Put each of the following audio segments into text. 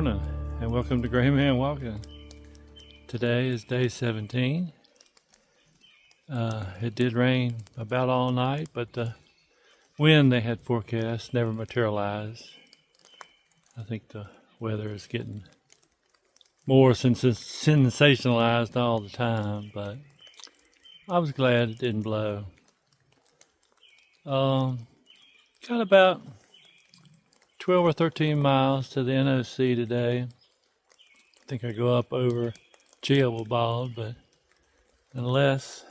morning and welcome to Gray Man Walking. Today is day 17. It did rain about all night, but the wind they had forecast never materialized. I think the weather is getting more sensationalized all the time, but I was glad it didn't blow. Got about 12 or 13 miles to the NOC today. I think I go up over Bald, but unless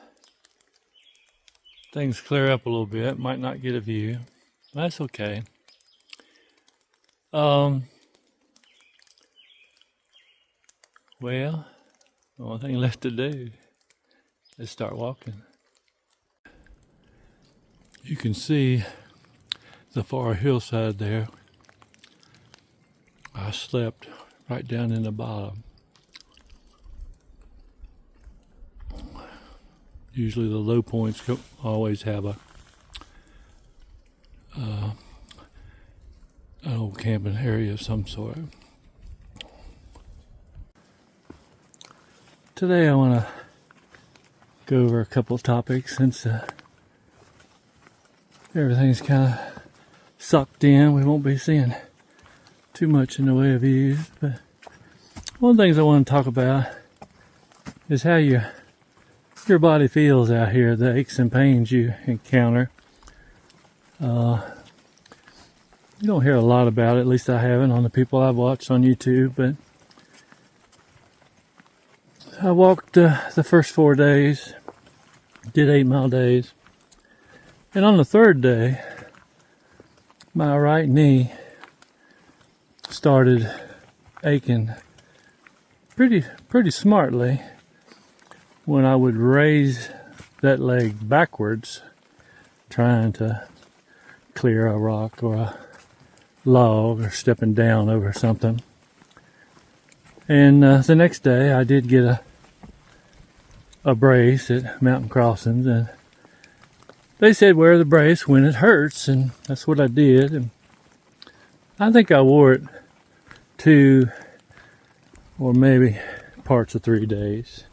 things clear up a little bit, might not get a view. That's okay. Well, the only thing left to do is start walking. You can see the far hillside there. I slept right down in the bottom. Usually the low points always have an old camping area of some sort. Today I want to go over a couple of topics since everything's kind of sucked in. We won't be seeing too much in the way of views, but one of the things I want to talk about is how your body feels out here, the aches and pains you encounter. You don't hear a lot about it, at least I haven't, on the people I've watched on YouTube, but I walked the first 4 days, did 8-mile days, and on the third day, my right knee started aching pretty smartly when I would raise that leg backwards trying to clear a rock or a log or stepping down over something. And the next day I did get a brace at Mountain Crossings, and they said wear the brace when it hurts, and that's what I did. And I think I wore it 2 or maybe parts of 3 days.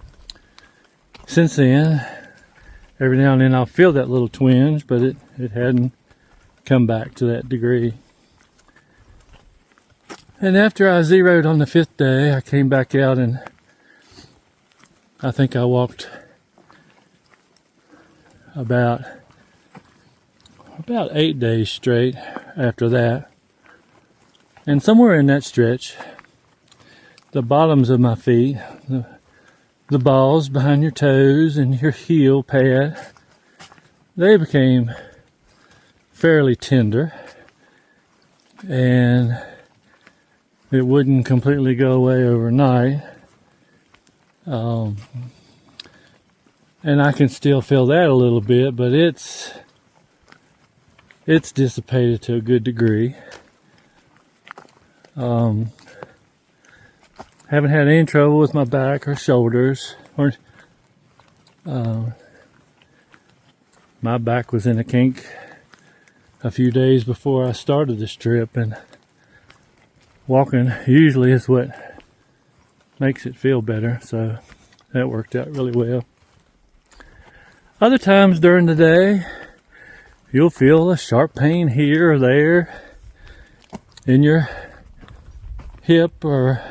Since then, every now and then I'll feel that little twinge, but it hadn't come back to that degree. And after I zeroed on the 5th day, I came back out, and I think I walked about 8 days straight after that. And somewhere in that stretch, the bottoms of my feet, the balls behind your toes and your heel pad, they became fairly tender, and it wouldn't completely go away overnight. And I can still feel that a little bit, but it's dissipated to a good degree. Haven't had any trouble with my back or shoulders. My back was in a kink a few days before I started this trip, and walking usually is what makes it feel better, so that worked out really well. Other times during the day, you'll feel a sharp pain here or there in your hip or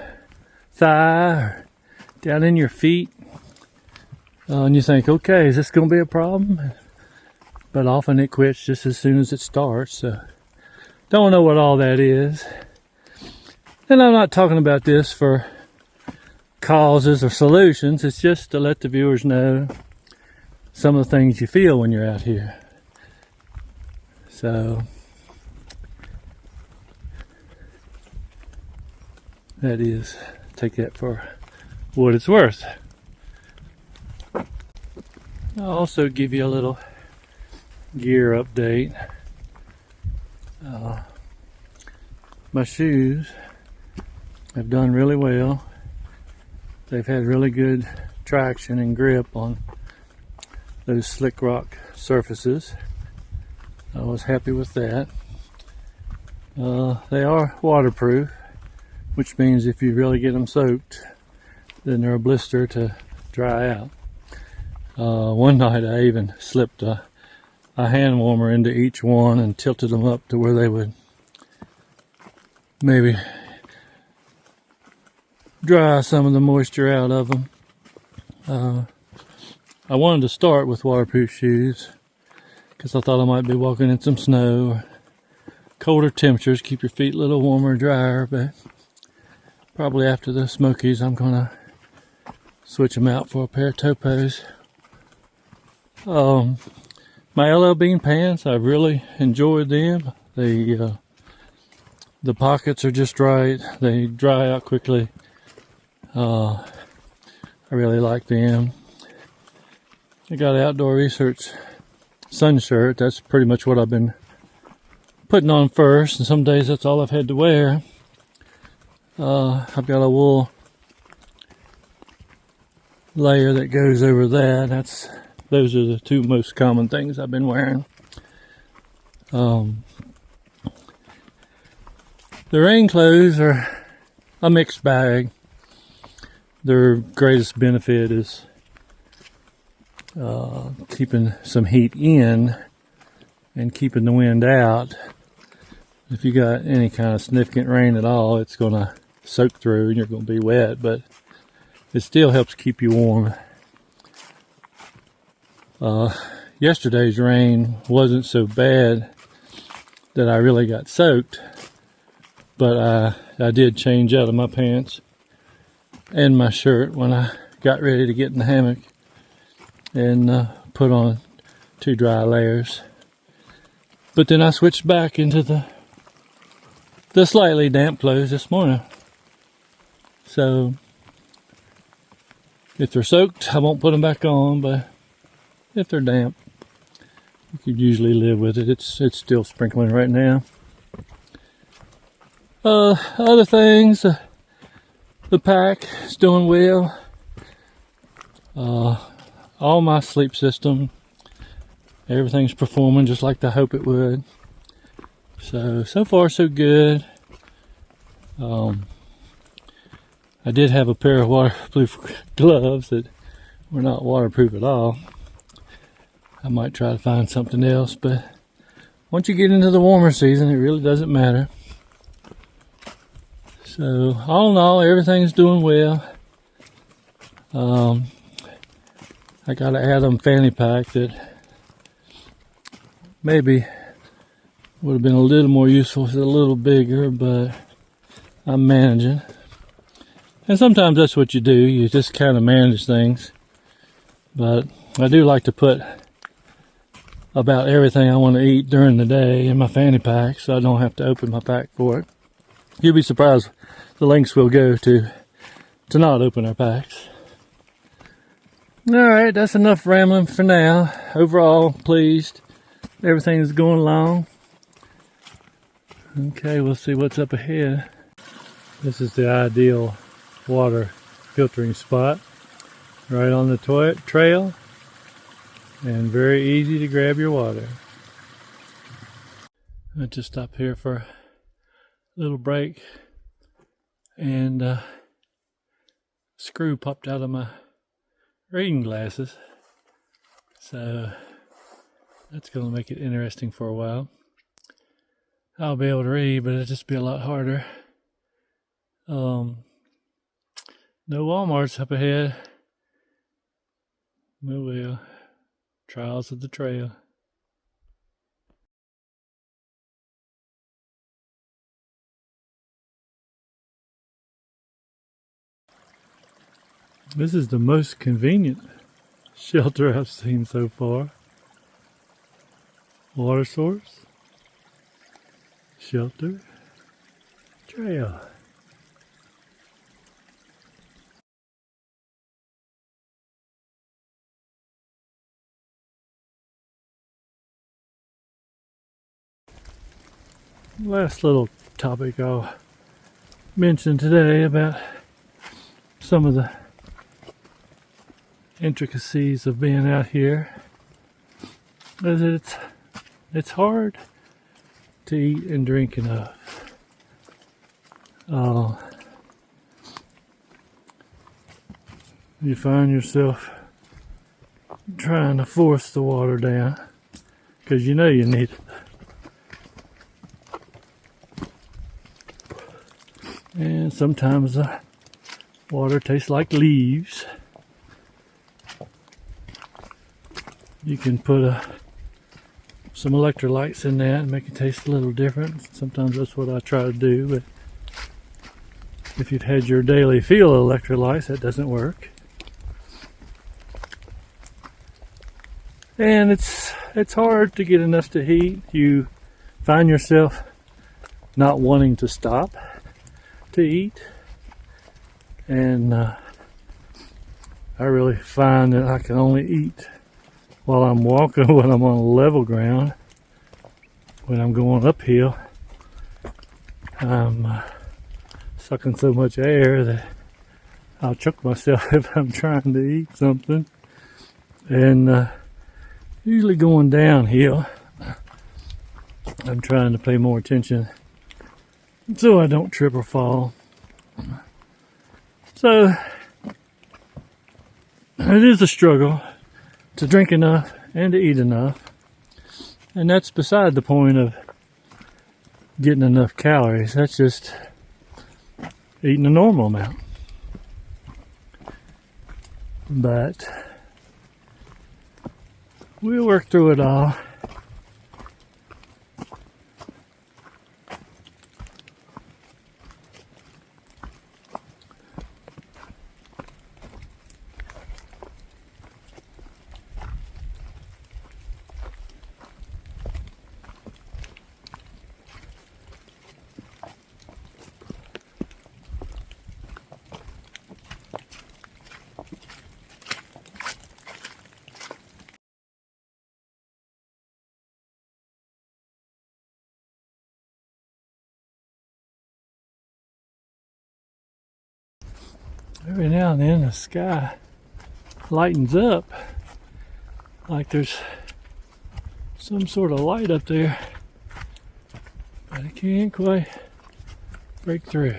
thigh or down in your feet, and you think, okay, is this going to be a problem? But often it quits just as soon as it starts, so don't know what all that is. And I'm not talking about this for causes or solutions, it's just to let the viewers know some of the things you feel when you're out here. So that is, take that for what it's worth. I'll also give you a little gear update. My shoes have done really well. They've had really good traction and grip on those slick rock surfaces. I was happy with that. They are waterproof, which means if you really get them soaked, then they're a blister to dry out. One night I even slipped a hand warmer into each one and tilted them up to where they would maybe dry some of the moisture out of them. I wanted to start with waterproof shoes because I thought I might be walking in some snow or colder temperatures, keep your feet a little warmer, drier, but probably after the Smokies I'm gonna switch them out for a pair of topos. My LL Bean pants, I've really enjoyed them. The pockets are just right. They dry out quickly. I really like them. I got an Outdoor Research sun shirt. That's pretty much what I've been putting on first, and some days that's all I've had to wear. I've got a wool layer that goes over that. Those are the two most common things I've been wearing. The rain clothes are a mixed bag. Their greatest benefit is keeping some heat in and keeping the wind out. If you got any kind of significant rain at all, it's going to soak through and you're going to be wet, but it still helps keep you warm. Yesterday's rain wasn't so bad that I really got soaked, but I did change out of my pants and my shirt when I got ready to get in the hammock and put on 2 dry layers. But then I switched back into the slightly damp clothes this morning. So if they're soaked, I won't put them back on, but if they're damp, you could usually live with it. It's still sprinkling right now. Other things, the pack is doing well. All my sleep system, everything's performing just like I hope it would. So far so good. I did have a pair of waterproof gloves that were not waterproof at all. I might try to find something else, but once you get into the warmer season, it really doesn't matter. So all in all, everything's doing well. I got an Atom fanny pack that maybe would have been a little more useful if it was a little bigger, but I'm managing. And sometimes that's what you do. You just kind of manage things. But I do like to put about everything I want to eat during the day in my fanny pack, so I don't have to open my pack for it. You'll be surprised the lengths we'll go to not open our packs. Alright, that's enough rambling for now. Overall, pleased. Everything's going along. Okay, we'll see what's up ahead. This is the ideal water filtering spot. Right on the trail. And very easy to grab your water. I just stopped here for a little break, and a screw popped out of my reading glasses, so that's going to make it interesting for a while. I'll be able to read, but it'll just be a lot harder. No Walmarts up ahead. Oh well. Trials of the trail. This is the most convenient shelter I've seen so far. Water source, shelter, trail. Last little topic I'll mention today about some of the intricacies of being out here is that it's hard to eat and drink enough. you find yourself trying to force the water down because you know you need it. And sometimes the water tastes like leaves. You can put some electrolytes in that and make it taste a little different. Sometimes that's what I try to do, but if you've had your daily fill of electrolytes, that doesn't work. And it's hard to get enough to eat. You find yourself not wanting to stop to eat. And I really find that I can only eat while I'm walking, when I'm on level ground. When I'm going uphill, I'm sucking so much air that I'll choke myself if I'm trying to eat something. And usually going downhill, I'm trying to pay more attention so I don't trip or fall. So it is a struggle to drink enough and to eat enough. And that's beside the point of getting enough calories. That's just eating a normal amount. But we'll work through it all. Every now and then the sky lightens up like there's some sort of light up there, but it can't quite break through.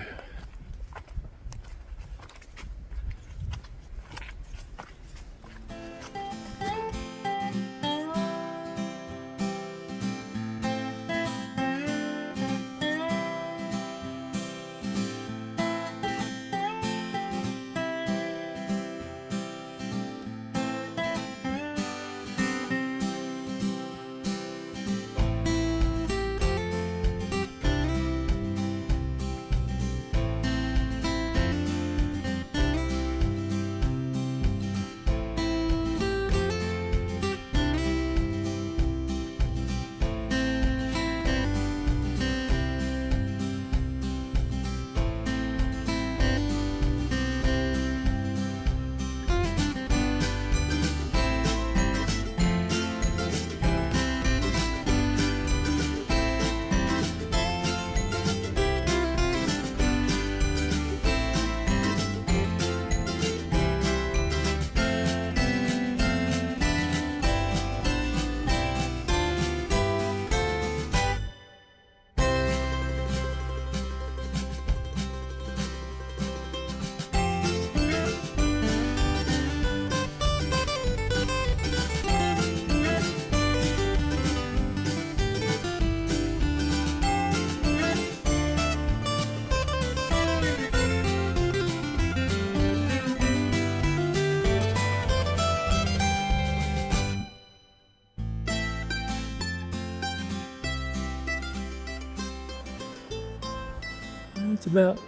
It's about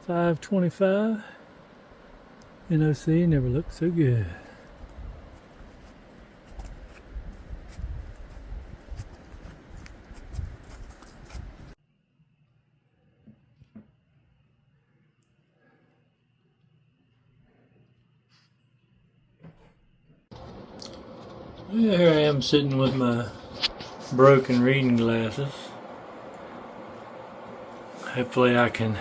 5:25. NOC never looked so good. Yeah, here I am sitting with my broken reading glasses. Hopefully I can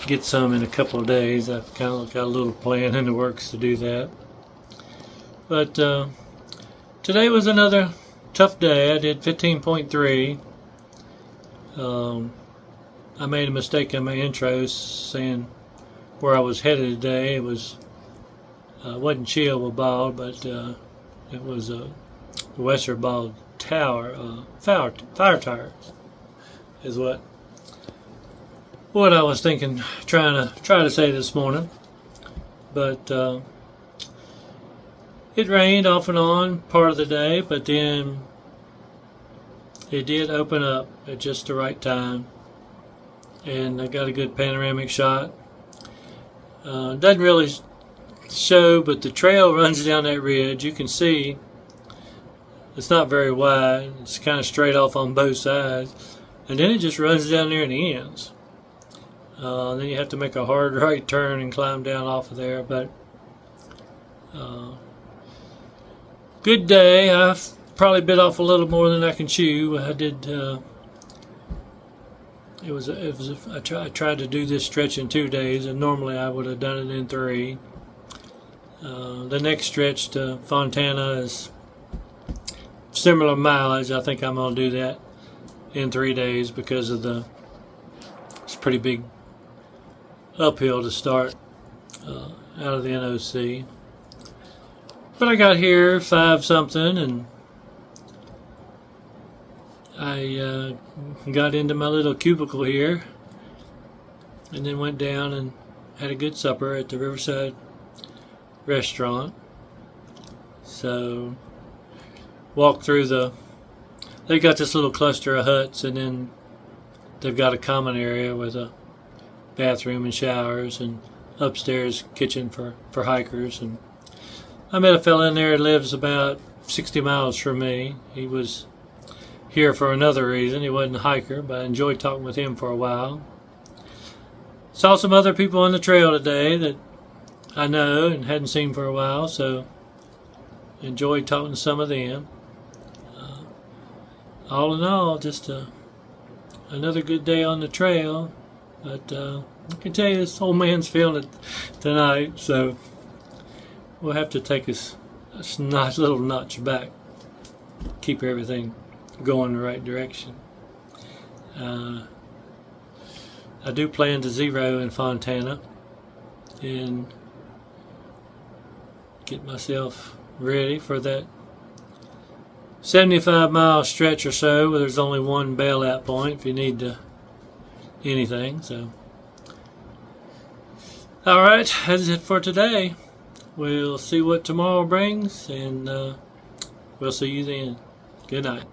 get some in a couple of days. I've kind of got a little plan in the works to do that. But today was another tough day. I did 15.3. I made a mistake in my intro saying where I was headed today. It wasn't Chill bald, but it was the Western Bald Tower fire tires is what I was thinking, trying to say this morning. But it rained off and on part of the day, but then it did open up at just the right time, and I got a good panoramic shot. Doesn't really show, but the trail runs down that ridge. You can see it's not very wide. It's kind of straight off on both sides, and then it just runs down there and ends. Then you have to make a hard right turn and climb down off of there. But good day. I've probably bit off a little more than I can chew. I did. I tried to do this stretch in 2 days, and normally I would have done it in 3. The next stretch to Fontana is similar mileage. I think I'm going to do that in 3 days because of it's a pretty big uphill to start out of the NOC. But I got here 5 something, and I got into my little cubicle here, and then went down and had a good supper at the Riverside restaurant. So walked through they got this little cluster of huts, and then they've got a common area with a bathroom and showers, and upstairs kitchen for hikers. And I met a fella in there that lives about 60 miles from me. He was here for another reason. He wasn't a hiker, but I enjoyed talking with him for a while. Saw some other people on the trail today that I know and hadn't seen for a while, so enjoyed talking to some of them. All in all, just another good day on the trail. But I can tell you, this old man's feeling it tonight, so we'll have to take a nice little notch back, keep everything going the right direction. I do plan to zero in Fontana and get myself ready for that 75-mile stretch or so, where there's only one bailout point if you need anything. So, all right, that's it for today. We'll see what tomorrow brings, and we'll see you then. Good night.